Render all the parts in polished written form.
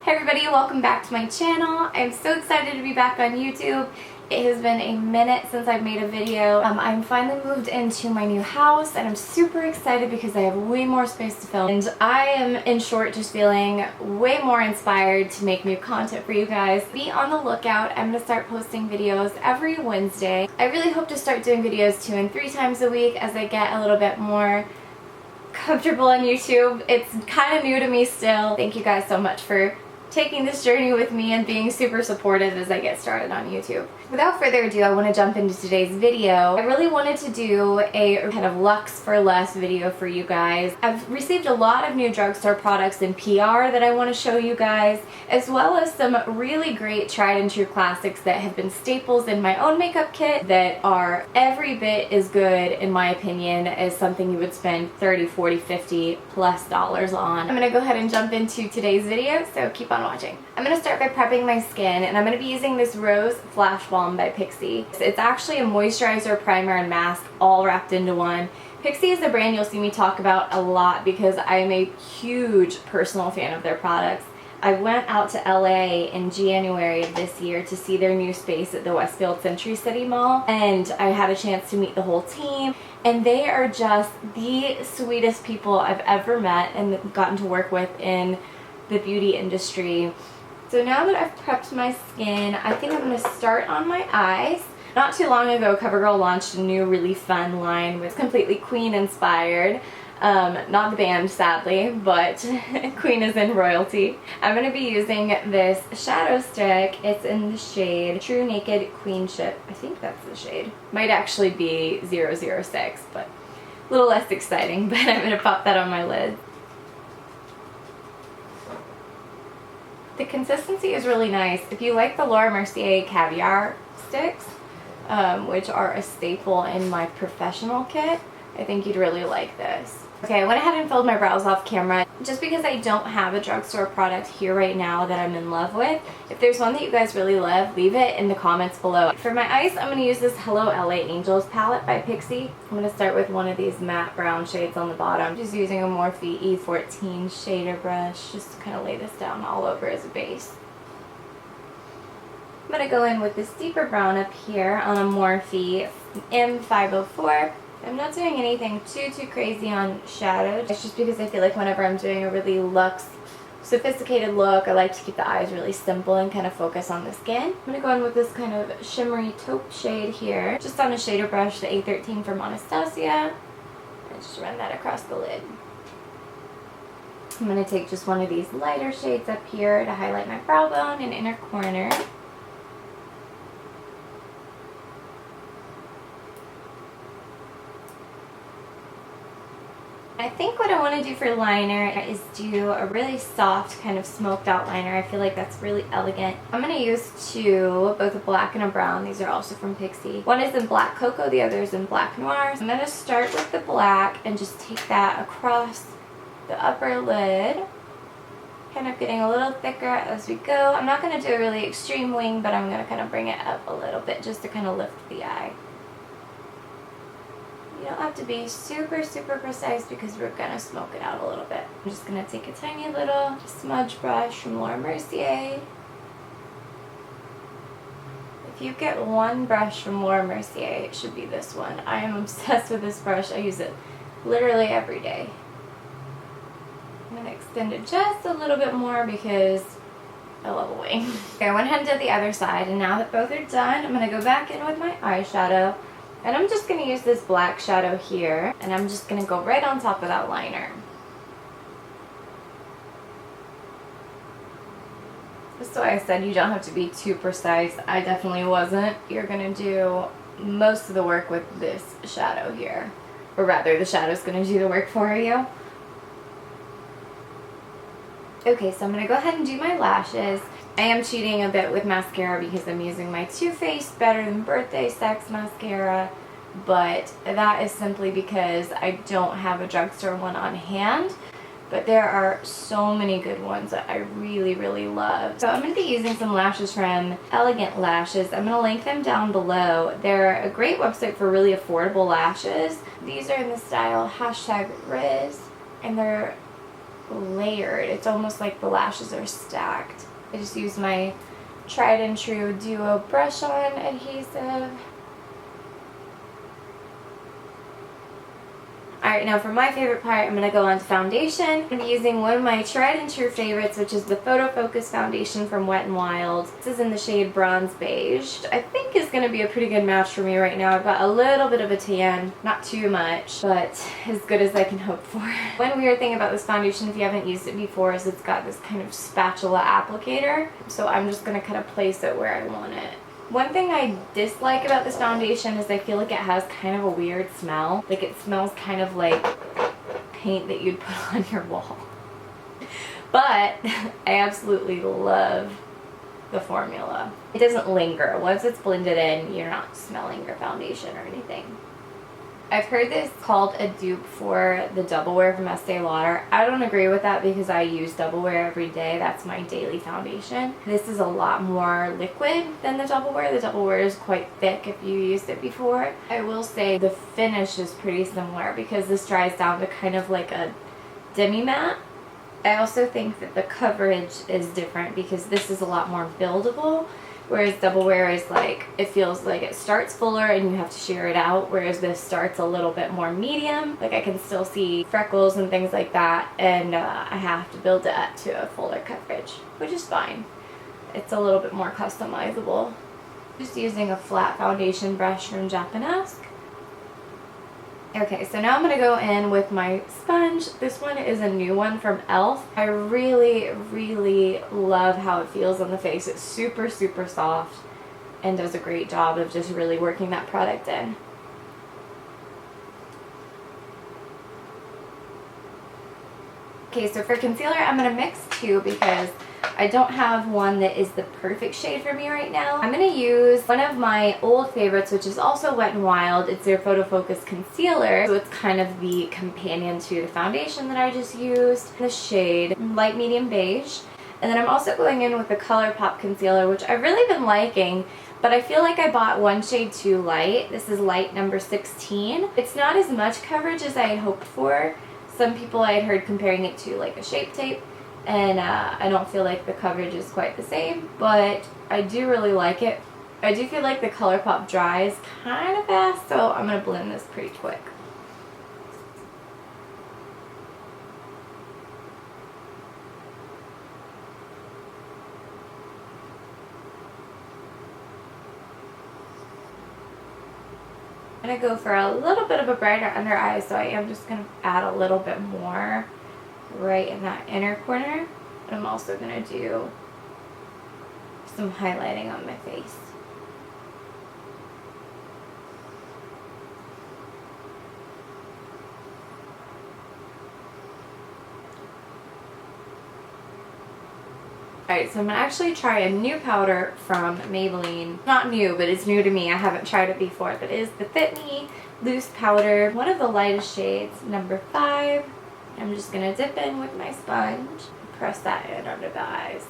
Hey everybody, welcome back to my channel. I'm so excited to be back on YouTube. It has been a minute since I've made a video. I'm finally moved into my new house and I'm super excited because I have way more space to film. And I am, in short, just feeling way more inspired to make new content for you guys. Be on the lookout. I'm going to start posting videos every Wednesday. I really hope to start doing videos 2 and 3 times a week as I get a little bit more comfortable on YouTube. It's kind of new to me still. Thank you guys so much for taking this journey with me and being super supportive as I get started on YouTube. Without further ado, I want to jump into today's video. I really wanted to do a kind of luxe for less video for you guys. I've received a lot of new drugstore products in PR that I want to show you guys, as well as some really great tried and true classics that have been staples in my own makeup kit that are every bit as good, in my opinion, as something you would spend $30, $40, $50 plus on. I'm going to go ahead and jump into today's video, so keep on watching. I'm going to start by prepping my skin, and I'm going to be using this Rose Flash Balm by Pixi. It's actually a moisturizer, primer, and mask all wrapped into one. Pixi is a brand you'll see me talk about a lot because I am a huge personal fan of their products. I went out to LA in January of this year to see their new space at the Westfield Century City Mall, and I had a chance to meet the whole team, and they are just the sweetest people I've ever met and gotten to work with in the beauty industry. So now that I've prepped my skin, I think I'm going to start on my eyes. Not too long ago, CoverGirl launched a new really fun line with completely Queen inspired. Not the band, sadly, but Queen is in royalty. I'm going to be using this shadow stick. It's in the shade TruNaked Queenship. I think that's the shade. Might actually be 006, but a little less exciting, but I'm going to pop that on my lid. The consistency is really nice. If you like the Laura Mercier caviar sticks, which are a staple in my professional kit, I think you'd really like this. Okay, I went ahead and filled my brows off camera just because I don't have a drugstore product here right now that I'm in love with. If there's one that you guys really love, leave it in the comments below. For my eyes, I'm going to use this Hello LA Angels palette by Pixi. I'm going to start with one of these matte brown shades on the bottom. Just using a Morphe E14 shader brush just to kind of lay this down all over as a base. I'm going to go in with this deeper brown up here on a Morphe M504. I'm not doing anything too crazy on shadow. It's just because I feel like whenever I'm doing a really luxe, sophisticated look, I like to keep the eyes really simple and kind of focus on the skin. I'm going to go in with this kind of shimmery taupe shade here, just on a shader brush, the A13 from Anastasia, and just run that across the lid. I'm going to take just one of these lighter shades up here to highlight my brow bone and inner corner. I think what I want to do for liner is do a really soft kind of smoked out liner. I feel like that's really elegant. I'm going to use two, both a black and a brown. These are also from Pixi. One is in black cocoa, the other is in black noir. I'm going to start with the black and just take that across the upper lid, kind of getting a little thicker as we go. I'm not going to do a really extreme wing, but I'm going to kind of bring it up a little bit just to kind of lift the eye. You don't have to be super precise because we're going to smoke it out a little bit. I'm just going to take a tiny little smudge brush from Laura Mercier. If you get one brush from Laura Mercier, it should be this one. I am obsessed with this brush. I use it literally every day. I'm going to extend it just a little bit more because I love a wing. Okay, I went ahead and did the other side, and now that both are done, I'm going to go back in with my eyeshadow. And I'm just going to use this black shadow here, and I'm just going to go right on top of that liner. That's why I said you don't have to be too precise. I definitely wasn't. You're going to do most of the work with this shadow here. Or rather, the shadow's going to do the work for you. Okay, so I'm going to go ahead and do my lashes. I am cheating a bit with mascara because I'm using my Too Faced Better Than Birthday Sex mascara, but that is simply because I don't have a drugstore one on hand, but there are so many good ones that I really love. So I'm going to be using some lashes from Elegant Lashes. I'm going to link them down below. They're a great website for really affordable lashes. These are in the style #Riz, and they're layered. It's almost like the lashes are stacked. I just used my tried and true Duo brush on adhesive. Alright, now for my favorite part, I'm going to go on to foundation. I'm using one of my tried and true favorites, which is the PhotoFocus foundation from Wet n Wild. This is in the shade Bronze Beige. I think is going to be a pretty good match for me right now. I've got a little bit of a tan, not too much, but as good as I can hope for. One weird thing about this foundation, if you haven't used it before, is it's got this kind of spatula applicator. So I'm just going to kind of place it where I want it. One thing I dislike about this foundation is I feel like it has kind of a weird smell. Like it smells kind of like paint that you'd put on your wall. But I absolutely love the formula. It doesn't linger. Once it's blended in, you're not smelling your foundation or anything. I've heard this called a dupe for the Double Wear from Estee Lauder. I don't agree with that because I use Double Wear every day. That's my daily foundation. This is a lot more liquid than the Double Wear. The Double Wear is quite thick if you used it before. I will say the finish is pretty similar because this dries down to kind of like a demi-matte. I also think that the coverage is different because this is a lot more buildable. Whereas Double Wear is like, it feels like it starts fuller and you have to sheer it out, whereas this starts a little bit more medium. Like I can still see freckles and things like that, and I have to build it up to a fuller coverage, which is fine. It's a little bit more customizable. Just using a flat foundation brush from Japanesque. Okay, so now I'm going to go in with my sponge. This one is a new one from E.L.F. I really, really love how it feels on the face. It's super, super soft and does a great job of just really working that product in. Okay, so for concealer, I'm going to mix two because I don't have one that is the perfect shade for me right now. I'm going to use one of my old favorites, which is also Wet n Wild. It's their PhotoFocus concealer. So it's kind of the companion to the foundation that I just used. The shade Light Medium Beige. And then I'm also going in with the Colourpop concealer, which I've really been liking, but I feel like I bought one shade too light. This is light number 16. It's not as much coverage as I had hoped for. Some people I had heard comparing it to like a Shape Tape. And I don't feel like the coverage is quite the same, but I do really like it. I do feel like the Colourpop dries kind of fast, so I'm going to blend this pretty quick. I'm going to go for a little bit of a brighter under eye, so I am just going to add a little bit more right in that inner corner. And I'm also going to do some highlighting on my face. Alright, so I'm going to actually try a new powder from Maybelline. Not new, but it's new to me. I haven't tried it before. But it is the Fit Me Loose Powder. One of the lightest shades, number 5. I'm just going to dip in with my sponge and press that in under the eyes.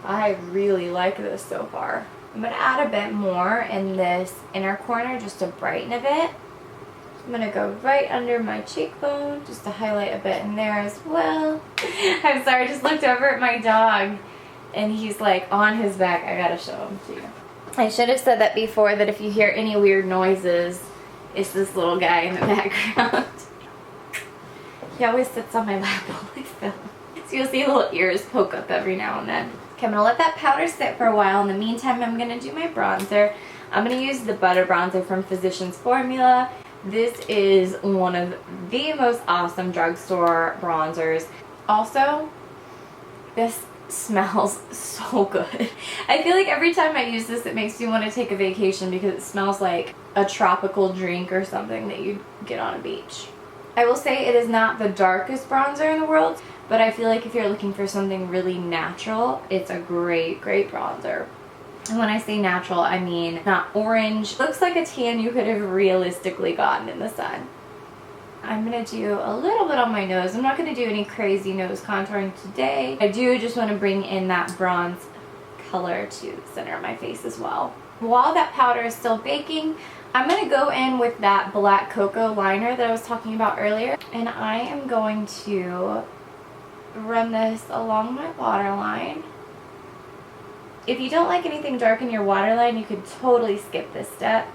I really like this so far. I'm going to add a bit more in this inner corner just to brighten a bit. I'm going to go right under my cheekbone just to highlight a bit in there as well. I'm sorry, I just looked over at my dog and he's like on his back. I got to show him to you. I should have said that before, that if you hear any weird noises, it's this little guy in the background. He always sits on my lap while I film. So you'll see little ears poke up every now and then. Okay, I'm going to let that powder sit for a while. In the meantime, I'm going to do my bronzer. I'm going to use the Butter Bronzer from Physicians Formula. This is one of the most awesome drugstore bronzers. Also, this smells so good. I feel like every time I use this, it makes me want to take a vacation because it smells like a tropical drink or something that you'd get on a beach. I will say it is not the darkest bronzer in the world, but I feel like if you're looking for something really natural, it's a great, great bronzer. And when I say natural, I mean not orange. Looks like a tan you could have realistically gotten in the sun. I'm going to do a little bit on my nose. I'm not going to do any crazy nose contouring today. I do just want to bring in that bronze color to the center of my face as well. While that powder is still baking, I'm going to go in with that black cocoa liner that I was talking about earlier, and I am going to run this along my waterline. If you don't like anything dark in your waterline, you could totally skip this step,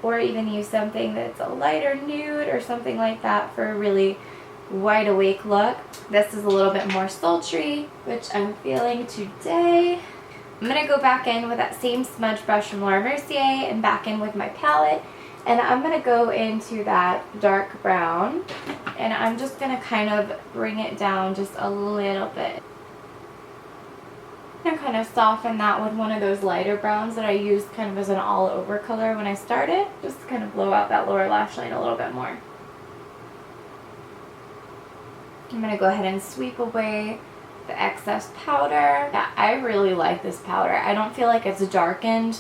or even use something that's a lighter nude or something like that for a really wide awake look. This is a little bit more sultry, which I'm feeling today. I'm going to go back in with that same smudge brush from Laura Mercier and back in with my palette, and I'm going to go into that dark brown, and I'm just going to kind of bring it down just a little bit. And kind of soften that with one of those lighter browns that I used kind of as an all-over color when I started, just to kind of blow out that lower lash line a little bit more. I'm going to go ahead and sweep away the excess powder. Yeah, I really like this powder. I don't feel like it's darkened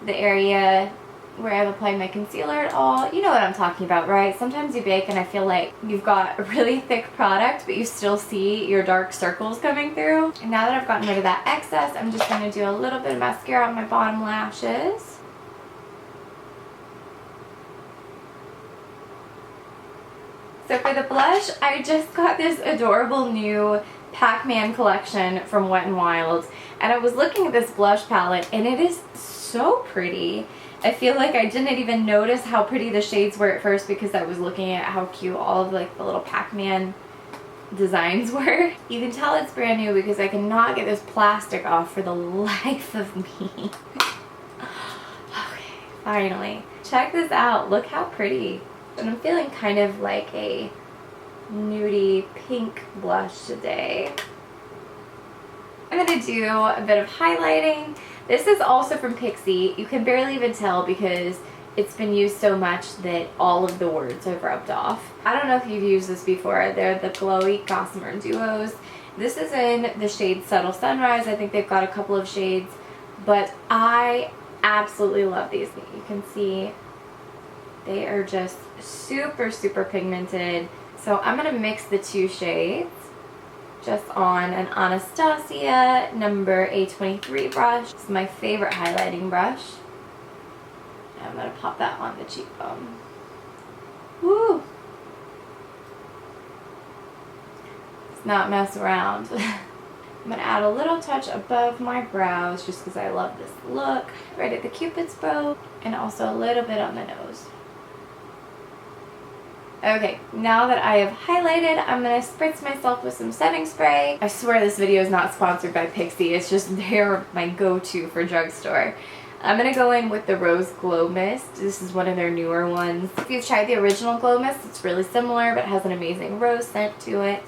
the area where I've applied my concealer at all. You know what I'm talking about, right? Sometimes you bake and I feel like you've got a really thick product, but you still see your dark circles coming through. And now that I've gotten rid of that excess, I'm just going to do a little bit of mascara on my bottom lashes. So for the blush, I just got this adorable new PAC-MAN collection from Wet n Wild, and I was looking at this blush palette and it is so pretty. I feel like I didn't even notice how pretty the shades were at first because I was looking at how cute all of like the little PAC-MAN designs were. You can tell it's brand new because I cannot get this plastic off for the life of me. Okay, finally. Check this out. Look how pretty. And I'm feeling kind of like a nudie pink blush today. I'm going to do a bit of highlighting. This is also from Pixi. You can barely even tell because it's been used so much that all of the words have rubbed off. I don't know if you've used this before. They're the Glowy Gossamer Duos. This is in the shade Subtle Sunrise. I think they've got a couple of shades, but I absolutely love these. You can see they are just super, super pigmented. So I'm going to mix the two shades just on an Anastasia number A23 brush. This is my favorite highlighting brush. And I'm going to pop that on the cheekbone. Woo! Let's not mess around. I'm going to add a little touch above my brows just because I love this look. Right at the Cupid's bow, and also a little bit on the nose. Okay, now that I have highlighted, I'm going to spritz myself with some setting spray. I swear this video is not sponsored by Pixi. It's just they're my go-to for drugstore. I'm going to go in with the Rose Glow Mist. This is one of their newer ones. If you've tried the original Glow Mist, it's really similar, but it has an amazing rose scent to it.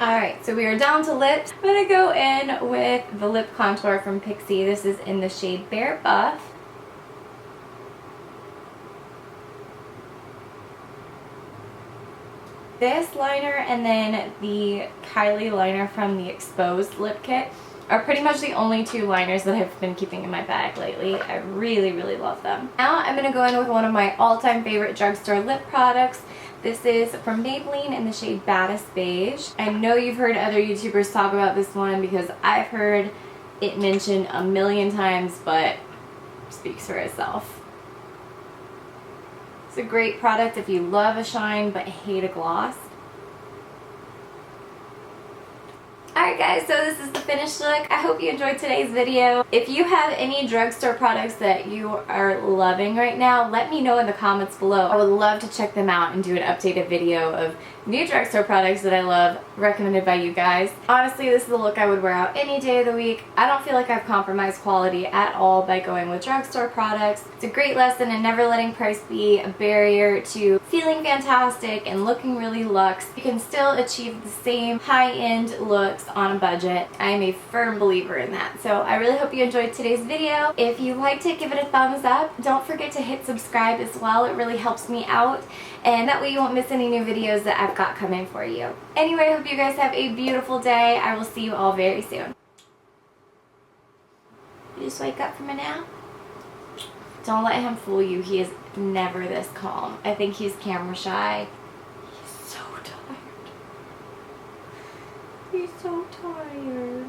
Alright, so we are down to lips. I'm going to go in with the lip contour from Pixi. This is in the shade Bare Buff. This liner and then the Kylie liner from the Exposed lip kit are pretty much the only two liners that I've been keeping in my bag lately. I really, really love them. Now I'm going to go in with one of my all-time favorite drugstore lip products. This is from Maybelline in the shade Baddest Beige. I know you've heard other YouTubers talk about this one because I've heard it mentioned a million times, but it speaks for itself. It's a great product if you love a shine but hate a gloss. Alright guys, so this is the finished look. I hope you enjoyed today's video. If you have any drugstore products that you are loving right now, let me know in the comments below. I would love to check them out and do an updated video of new drugstore products that I love, recommended by you guys. Honestly, this is the look I would wear out any day of the week. I don't feel like I've compromised quality at all by going with drugstore products. It's a great lesson in never letting price be a barrier to feeling fantastic and looking really luxe. You can still achieve the same high-end looks on a budget. I am a firm believer in that. So I really hope you enjoyed today's video. If you liked it, give it a thumbs up. Don't forget to hit subscribe as well. It really helps me out. And that way you won't miss any new videos that I've got coming for you. Anyway, I hope you guys have a beautiful day. I will see you all very soon. You just wake up from a nap? Don't let him fool you. He is never this calm. I think he's camera shy. He's so tired. He's so tired.